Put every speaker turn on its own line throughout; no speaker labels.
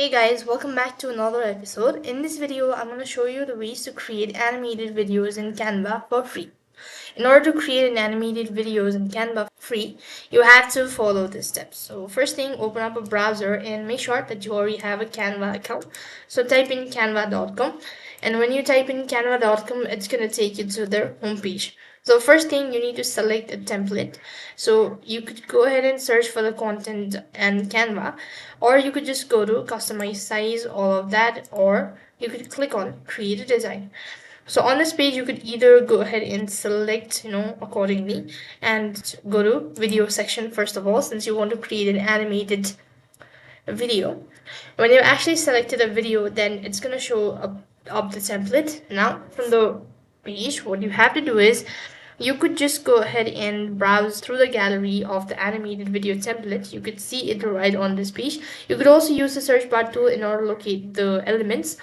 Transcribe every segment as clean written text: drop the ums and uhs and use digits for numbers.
Hey guys, welcome back to another episode. In this video, I'm going to show you the ways to create animated videos in Canva for free. In order to create an animated videos in Canva for free, you have to follow the steps. So first thing, open up a browser and make sure that you already have a Canva account. So type in canva.com, and when you type in canva.com, it's going to take you to their homepage. So first thing, you need to select a template. So you could go ahead and search for the content and Canva, or you could just go to customize size, all of that, or you could click on create a design. So on this page, you could either go ahead and select, accordingly, and go to video section first of all, since you want to create an animated video. When you've actually selected a video, then it's going to show up the template. Now from the page, what you have to do is you could just go ahead and browse through the gallery of the animated video template. You could see it right on this page. You could also use the search bar tool in order to locate the elements.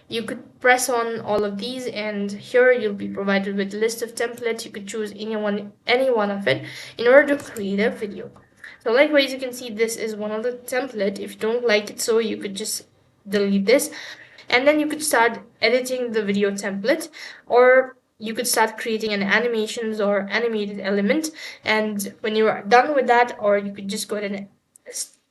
You could press on all of these, and here you'll be provided with a list of templates. You could choose any one of it in order to create a video. So likewise, you can see this is one of the template. If you don't like it, so you could just delete this, and then you could start editing the video template, or you could start creating an animations or animated element. And when you are done with that, or you could just go ahead and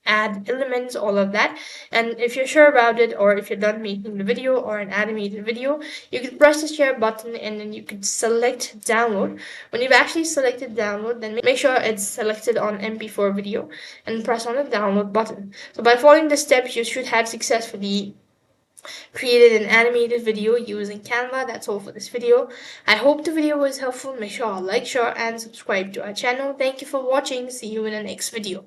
add elements, all of that. And if you're sure about it, or if you're done making the video or an animated video, you can press the share button, and then you could select download. When you've actually selected download, then make sure it's selected on MP4 video and press on the download button. So by following the steps, you should have successfully created an animated video using Canva. That's all for this video. I hope the video was helpful. Make sure to like, share, and subscribe to our channel. Thank you for watching. See you in the next video.